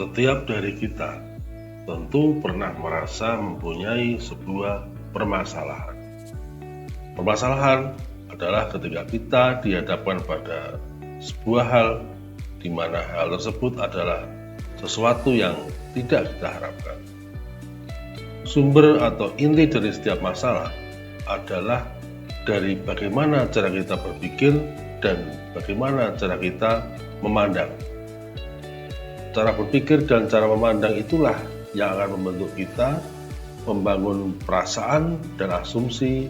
Setiap dari kita tentu pernah merasa mempunyai sebuah permasalahan. Permasalahan adalah ketika kita dihadapkan pada sebuah hal di mana hal tersebut adalah sesuatu yang tidak kita harapkan. Sumber atau inti dari setiap masalah adalah dari bagaimana cara kita berpikir dan bagaimana cara kita memandang. Cara berpikir dan cara memandang itulah yang akan membentuk kita membangun perasaan dan asumsi,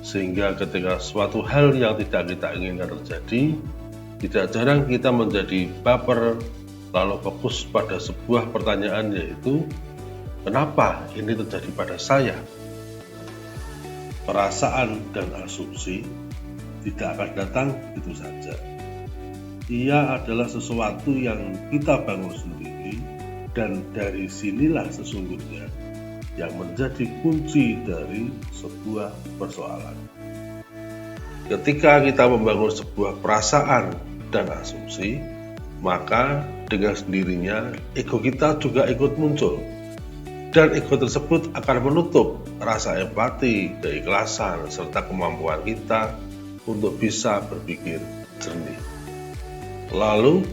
sehingga ketika suatu hal yang tidak kita inginkan terjadi, tidak jarang kita menjadi baper, lalu fokus pada sebuah pertanyaan, yaitu kenapa ini terjadi pada saya? Perasaan dan asumsi tidak akan datang begitu saja. Ia adalah sesuatu yang kita bangun sendiri, dan dari sinilah sesungguhnya yang menjadi kunci dari sebuah persoalan. Ketika kita membangun sebuah perasaan dan asumsi, maka dengan sendirinya ego kita juga ikut muncul, dan ego tersebut akan menutup rasa empati, keikhlasan, serta kemampuan kita untuk bisa berpikir jernih. Lalu,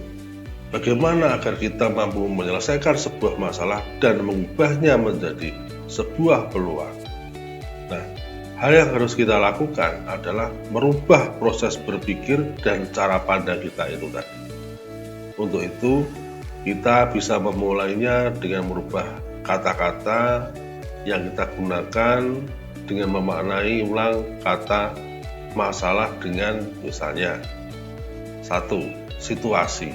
bagaimana agar kita mampu menyelesaikan sebuah masalah dan mengubahnya menjadi sebuah peluang? Nah, hal yang harus kita lakukan adalah merubah proses berpikir dan cara pandang kita itu tadi. Untuk itu, kita bisa memulainya dengan merubah kata-kata yang kita gunakan dengan memaknai ulang kata masalah dengan misalnya 1. Situasi.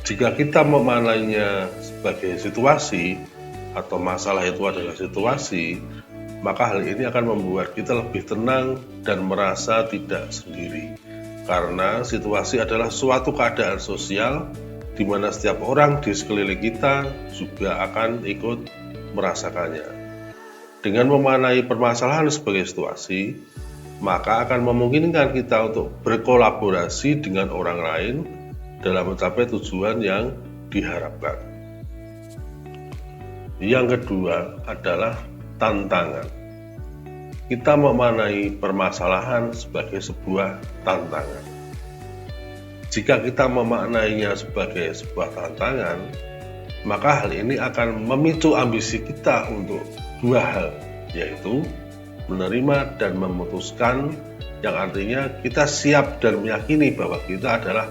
Jika kita memaknainya sebagai situasi atau masalah itu adalah situasi, maka hal ini akan membuat kita lebih tenang dan merasa tidak sendiri. Karena situasi adalah suatu keadaan sosial di mana setiap orang di sekeliling kita juga akan ikut merasakannya. Dengan memaknai permasalahan sebagai situasi, maka akan memungkinkan kita untuk berkolaborasi dengan orang lain dalam mencapai tujuan yang diharapkan. Yang kedua adalah tantangan. Kita memaknai permasalahan sebagai sebuah tantangan. Jika kita memaknainya sebagai sebuah tantangan, maka hal ini akan memicu ambisi kita untuk dua hal, yaitu menerima dan memutuskan, yang artinya kita siap dan meyakini bahwa kita adalah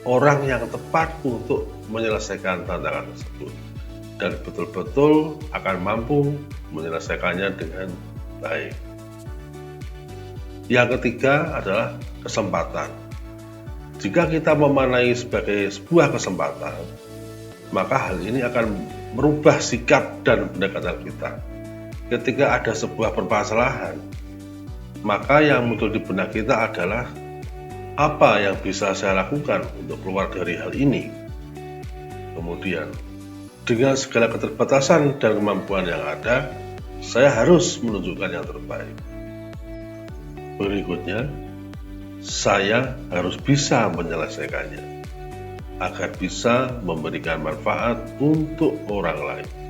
orang yang tepat untuk menyelesaikan tantangan tersebut dan betul-betul akan mampu menyelesaikannya dengan baik. Yang ketiga adalah kesempatan. Jika kita memaknai sebagai sebuah kesempatan, maka hal ini akan merubah sikap dan pendekatan kita. Ketika ada sebuah permasalahan, maka yang muncul di benak kita adalah apa yang bisa saya lakukan untuk keluar dari hal ini. Kemudian, dengan segala keterbatasan dan kemampuan yang ada, saya harus menunjukkan yang terbaik. Berikutnya, saya harus bisa menyelesaikannya agar bisa memberikan manfaat untuk orang lain.